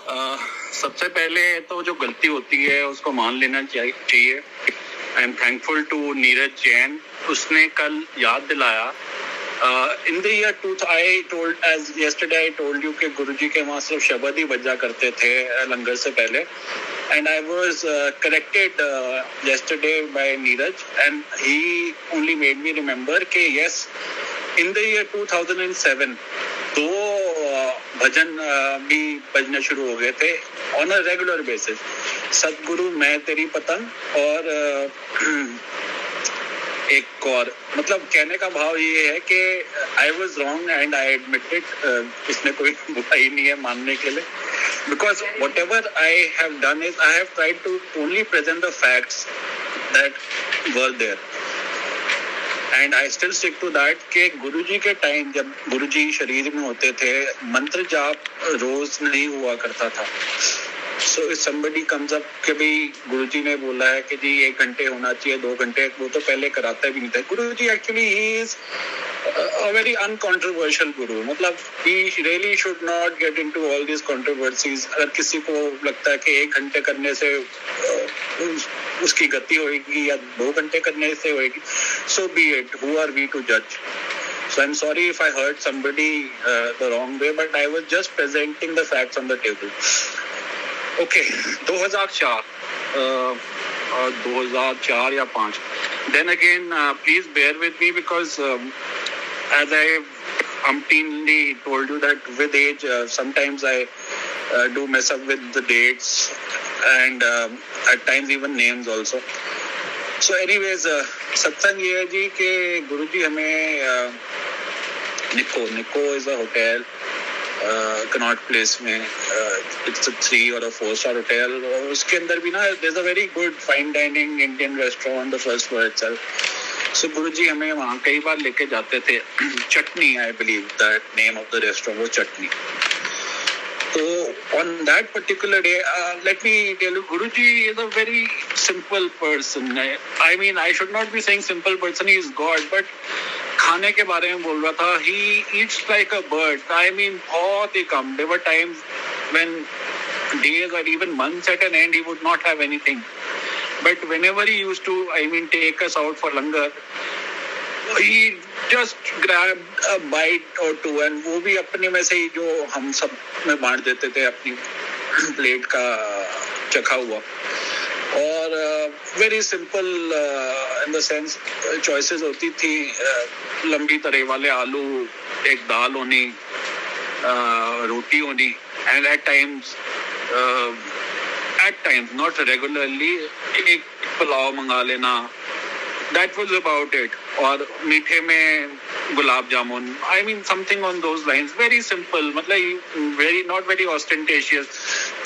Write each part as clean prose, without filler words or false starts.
सबसे पहले तो जो गलती होती है उसको मान लेना चाहिए। I am thankful to Neeraj Jain, उसने कल याद दिलाया। In the year 2000 I told as yesterday I told you कि गुरुजी के वहाँ सिर्फ शब्द ही बजा करते थे लंगर से पहले, and I was corrected yesterday by Neeraj, and he only made me remember कि yes, in the year 2007 दो भजन भी बजने शुरू हो गए थे on a regular basis। सतगुरु मैं तेरी पतंग और एक और, मतलब कहने का भाव ये है कि I was wrong and I admit it. इसमें कोई बुराई नहीं है मानने के लिए, because whatever I have done is I have tried to only present the facts that were there, and I still stick to that कि गुरुजी के टाइम जब गुरुजी शरीर में होते थे मंत्र जाप रोज नहीं हुआ करता था। So if somebody comes up कि भाई गुरुजी ने बोला है कि जी 1 घंटे होना चाहिए 2 घंटे, वो तो पहले कराता भी नहीं था। गुरुजी actually he is a very uncontroversial guru, मतलब he really should not get into all these controversies। अगर किसी को लगता है कि 1 घंटे करने से उसकी गति होगी या 2 घंटे करने से होगी, so be it, who are we to judge? So I'm sorry if I hurt somebody the wrong way, but I was just presenting the facts on the table। Okay, 2004 2004 या 5। Then again, please bear with me because as I umpteenly told you that with age sometimes I do mess up with the dates and at times even names also। So anyways, सत्संग ये है जी कि गुरुजी हमें निको is a hotel Connaught Place में, it's a 3 or a 4-star hotel, और उसके अंदर भी ना there is a very good fine dining Indian restaurant the first floor itself. So Guruji हमें वहाँ कई बार लेके जाते थे। Chutney, I believe that name of the restaurant वो चटनी। तो on that particular day, let me tell you, Guruji is a very simple person। I mean, I should not be saying simple person, he is God, but खाने के बारे में बोल रहा था, he eats like a bird। I mean, बहुत ही कम। There were times when days or even months at an end he would not have anything, but whenever he used to, I mean, take us out for langar, he just grabbed a bite or two, and वो भी अपने में से ही जो हम सब में बांट देते थे अपनी प्लेट का चखा हुआ। और very simple in the sense choices होती थी, लंबी तरे वाले आलू, एक दाल होनी, रोटी होनी, and at times not regularly एक पुलाव मंगा लेना। That was about it। और मीठे में gulab jamun, I mean something on those lines, very simple, मतलब very not very ostentatious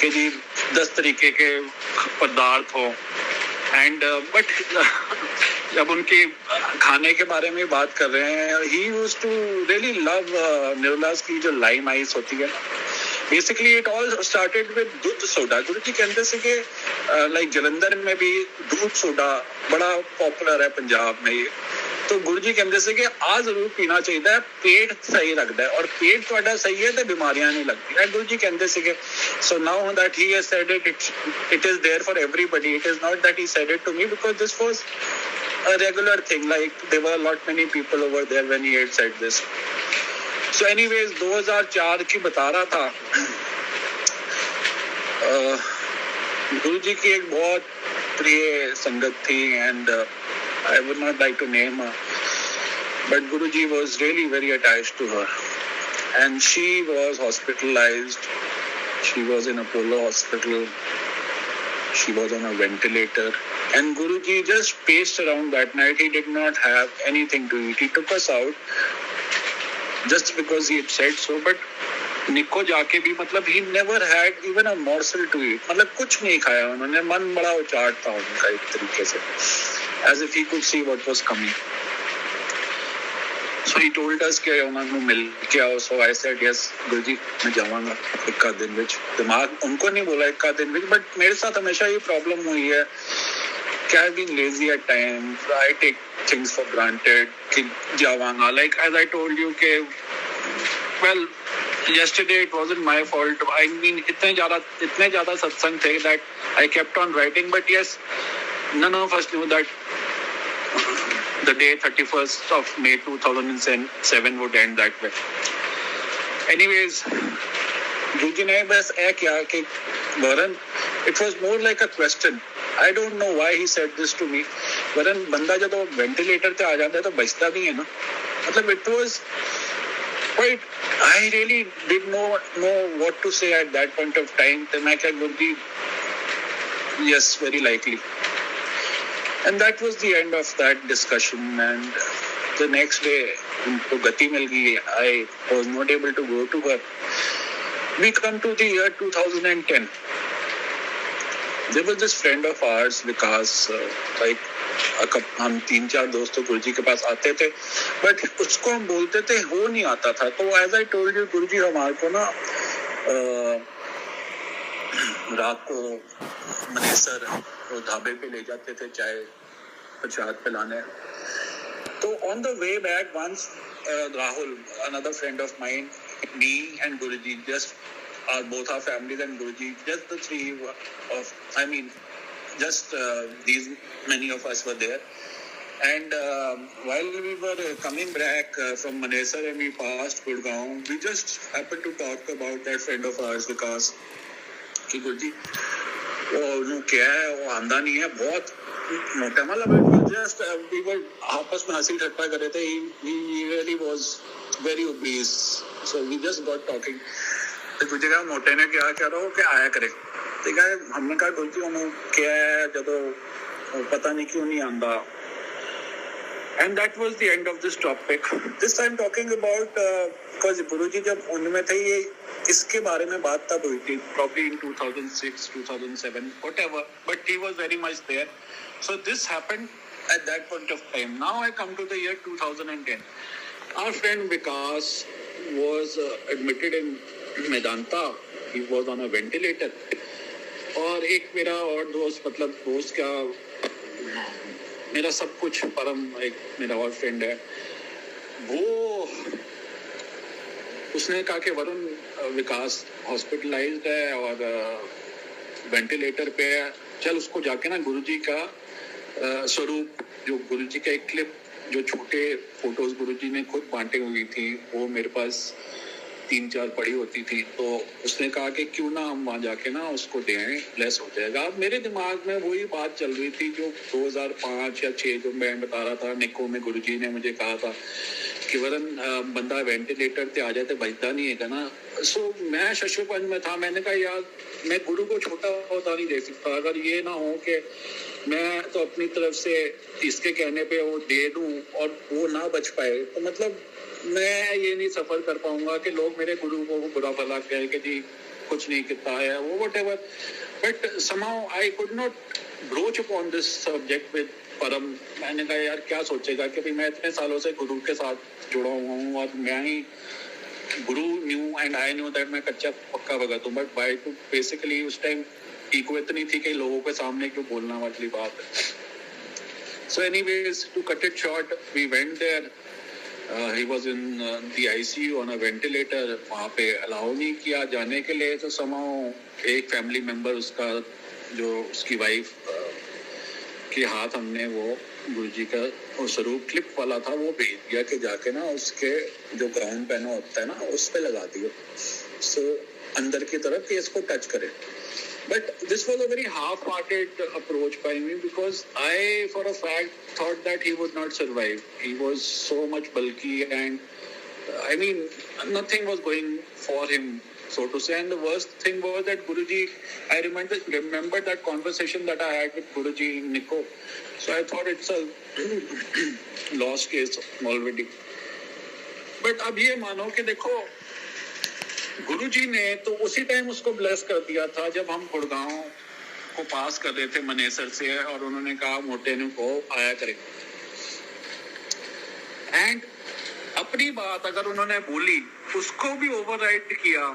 कि जी 10 तरीके के पदार्थ हो। And but जब उनके खाने के बारे में बात कर रहे हैं, he used to really love निर्मला's की जो लाइम आइस होती है। Basically it all started with दूध सोडा। गुरुजी कहते थे कि लाइक जलंधर में भी दूध सोडा बड़ा पॉपुलर है पंजाब में ये। तो गुरुजी कहते थे कि आ जरूर पीना चाहिए, पेट सही रखता है, और पेट थोड़ा सही है तो बीमारियां नहीं लगती। गुरुजी कहते थे कि so now that he has said it, it is there for everybody। It is not that he said it to me because this was a regular thing, like there were a lot many people over there when he had said this। So anyways, 2004 की बता रहा था। गुरुजी की एक बहुत प्रिय संगत थी, and I would not like to name her, but Guruji was really very attached to her, and she was hospitalized। She was in Apollo hospital, she was on a ventilator, and Guruji just paced around that night। He did not have anything to eat। He took us out just because he had said so, but निको जाके भी मतलब he never had even a morsel to eat, मतलब कुछ नहीं खाया उन्होंने। मन बड़ा उचाट था उनका एक तरीके से, as if he could see what was coming। So he told us कि उन्होंने मिल के आओ। So I said yes गुरुजी मैं जाऊँगा एक आध दिन विच। दिमाग उनको नहीं बोला एक आध दिन विच, but मेरे साथ हमेशा ये प्रॉब्लम हुई है कि I've been lazy at times। I take things for granted कि जाऊँगा, like as I told you कि well yesterday it wasn't my fault. I mean, इतने ज़्यादा सत्संग थे that I kept on writing. But yes, none of us knew that the day 31st of May 2007 would end that way. Anyways, Guruji ने बस ऐ किया कि वरन, it was more like a question. I don't know why he said this to me. वरन बंदा जब ventilator पे आ जाता है तो बचता नहीं है ना. मतलब it was quite. I really did not know what to say at that point of time. तो मैं क्या गुरुजी, yes, very likely. And that was the end of that discussion. And the next day, उनको गति मिल गई. I was not able to go to her. We come to the year 2010. There was this friend of ours, Vikas, like हम 3-4 दोस्त तो गुरुजी के पास आते थे, but उसको हम बोलते थे हो नहीं आता था. तो एज आई टोल्ड यू, गुरुजी हमारे को ना रात को मनेसर ढाबे पे ले जाते थे चाय प्रसाद पिलाने. तो on the way back once Rahul, another friend of mine, me and Guruji, just both our families and Guruji, just the three of, I mean, just these many of us were there. And while we were coming back from Manesar and we passed Gurgaon, we just happened to talk about that friend of ours, Vikas, कि गुरुजी वो क्या है, वो आंदा नहीं है, बहुत मोटा, मतलब just we were आपस में हंसी ठट्टा कर रहे थे. He really was very obese, so we just got talking. तो तुझे कहा मोटे ने क्या कह रहा हो कि आया करे. तो कहा हमने कहा गुरुजी उन्होंने क्या है जब तो पता नहीं क्यों नहीं आंदा. And that was the end of this topic. This time talking about because Guruji जब उनमें थे ये इसके बारे में बात तब हुई थी, probably in 2006, 2007, whatever. But he was very much there. So this happened at that point of time. Now I come to the year 2010. Our friend Vikas was admitted in Medanta. He was on a ventilator. और एक मेरा और दोस्त, मतलब दोस्त का मेरा सब कुछ परम, एक मेरा और फ्रेंड है, वो उसने कहा कि वरुण विकास हॉस्पिटलाइज्ड है और वेंटिलेटर पे है, चल उसको जाके ना गुरुजी का स्वरूप, जो गुरुजी का एक क्लिप, जो छोटे फोटोज गुरुजी ने खुद बांटे हुई थी, वो मेरे पास 3-4 पड़ी होती थी. तो उसने कहा कि क्यों ना हम वहाँ जाके ना उसको दें, ब्लेस हो जाएगा. अब मेरे दिमाग में वही बात चल रही थी जो 2005 या 6 जो मैं बता रहा था, निको में गुरुजी ने मुझे कहा था कि वरन बंदा वेंटिलेटर पे आ जाए तो बचता नहीं है ना. सो मैं शशुपंज में था. मैंने कहा यार मैं गुरु को छोटा होता नहीं दे सकता. अगर ये ना हो कि मैं तो अपनी तरफ से इसके कहने पे वो दे दूं और वो ना बच पाए, तो मतलब मैं ये नहीं सफर कर पाऊंगा कि लोग मेरे गुरु को बुरा भला कहे कि जी कुछ नहीं किता है वो whatever. But somehow I could not broach upon this subject with परम. मैंने कहा यार क्या सोचेगा कि भाई मैं इतने सालों से गुरु के साथ जुड़ा हुआ हूँ और मैं ही गुरु new and I knew that मैं कच्चा पक्का भगत हूँ. बट बाय टू बेसिकली उस टाइम ईगो इतनी थी कि लोगों के सामने क्यों बोलना वाली बात है. So anyways, to cut it short, we went there. He was in the ICU on a ventilator. वहाँ पे अलाउ नहीं किया जाने के लिए. तो somehow एक फैमिली मेंबर उसका, जो उसकी वाइफ के हाथ हमने वो गुरुजी का वो स्वरूप क्लिप वाला था वो भेज दिया कि जाके ना उसके जो ग्राउंड पहना होता है ना उस पे लगा दियो, सो अंदर की तरफ कि इसको टच करे. But this was a very half-hearted approach by me because I, for a fact, thought that he would not survive. He was so much bulky and, I mean, nothing was going for him, so to say. And the worst thing was that Guruji, I remember that conversation that I had with Guruji in Nico. So I thought it's a lost case already. But अब ये मानो कि देखो गुरुजी ने तो उसी time उसको bless कर दिया था जब हम गुड़गांव को पास कर रहे थे मनेसर से, और उन्होंने कहा मोटे ने को आया करे. एंड अपनी बात अगर उन्होंने बोली उसको भी ओवरराइड किया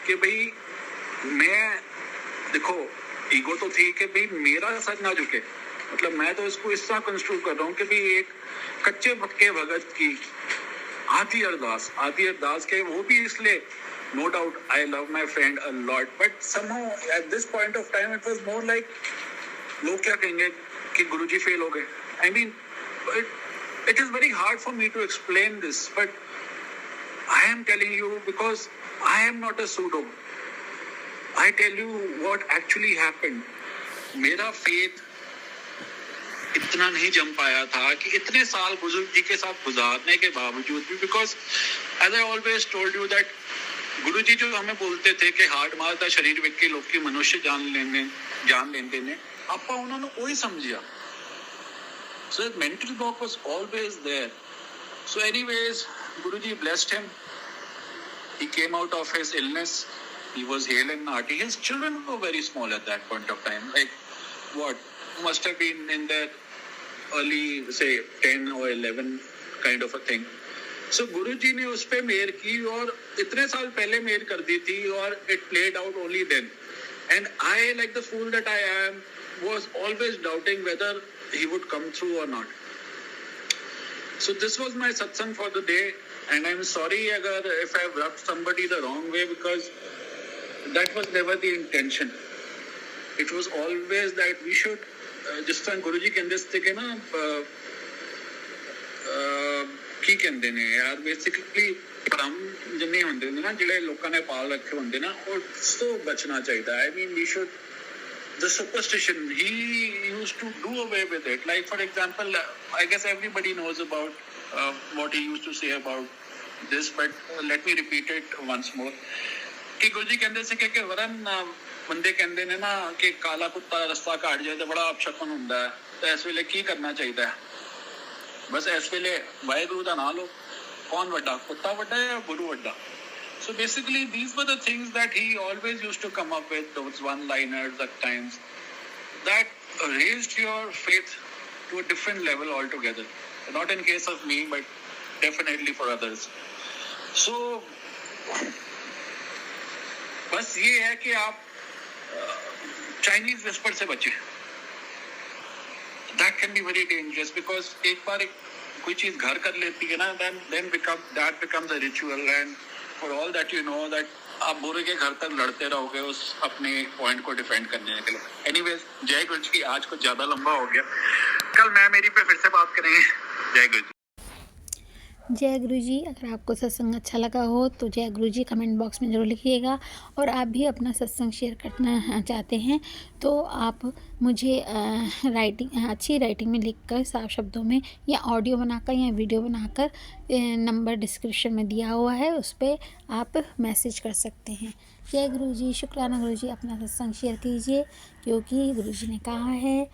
कि भाई मैं, देखो ईगो तो थी कि भाई मेरा सच ना झुके. मतलब मैं तो इसको इस तरह कंस्ट्रक्ट कर रहा हूँ कि भाई एक कच्चे पक्के भगत की आदि अरदास के वो भी इसलिए, no doubt I love my friend a lot, but somehow at this point of time it was more like लोग क्या कहेंगे कि गुरुजी फेल हो गए. I mean it is very hard for me to explain this, but I am telling you because I am not a pseudo. I tell you what actually happened. मेरा faith इतना नहीं जम पाया था कि इतने साल बुजुर्ग जी के साथ गुजारने के बावजूद भी, because as I always told you that गुरुजी जो हमें बोलते थे कि हार्ट मारता शरीर वेख के लोग की मनुष्य जान लेंदे ने, ਆਪਾਂ ਉਹਨਾਂ ਨੂੰ ਉਹੀ ਸਮਝਿਆ. So his mental block was always there. So anyways, Guruji blessed him. He came out of his illness. He was hale and hearty. His children were very small at that point of time. Like what? Must have been in their early, say, 10 or 11 kind of a thing. So Guruji ने उस पे मेहर की और इतने साल पहले मेहर कर दी थी और it played out only then. And I, like the fool that I am, was always doubting whether he would come through or not. So this was my satsang for the day, and I'm sorry if I have rubbed somebody the wrong way, because that was never the intention. It was always that we should, जिस तरह गुरुजी कहंदे थे ना, की कहंदे ने यार, basically भ्रम जिन्ने होंदे ने ना जिहड़े लोकां ने पाल रखे होंदे ना, उस तो बचना चाहिए. I mean, we should, the superstition, he used to do away with it. Like for example, I guess everybody knows about what he used to say about this, but let me repeat it once more. कि गुरुजी कहंदे से कि वरन बंदे कहंदे ने ना कि काला कुत्ता रास्ता काट जाए तो बड़ा अपशकुन हुंदा है, तो इस वेले की करना चाहिए? बस इस वेले वाहेगुरु दा नाम लो. कौन वड्डा, कुत्ता वड्डा या गुरु वड्डा? So basically, these were the things that he always used to come up with, those one-liners at times, that raised your faith to a different level altogether. Not in case of me, but definitely for others. So, बस ये है कि आप Chinese whisper से बचें. That can be very dangerous, because एक बार कोई चीज घर कर लेती है ना, then that becomes a ritual, and for all that you know that आप बुरे के घर तक लड़ते रहोगे उस अपने पॉइंट को डिफेंड करने के लिए. एनीवेज, जय गुरु जी. आज कुछ ज्यादा लंबा हो गया, कल मैं मेरी पे फिर से बात करेंगे. जय गुरु जी. जय गुरु जी. अगर आपको सत्संग अच्छा लगा हो तो जय गुरु जी कमेंट बॉक्स में ज़रूर लिखिएगा, और आप भी अपना सत्संग शेयर करना चाहते हैं तो आप मुझे अच्छी राइटिंग में लिखकर, साफ शब्दों में, या ऑडियो बनाकर या वीडियो बनाकर, नंबर डिस्क्रिप्शन में दिया हुआ है, उस पर आप मैसेज कर सकते हैं. जय गुरु जी. शुक्राना गुरु जी. अपना सत्संग शेयर कीजिए, क्योंकि गुरु जी ने कहा है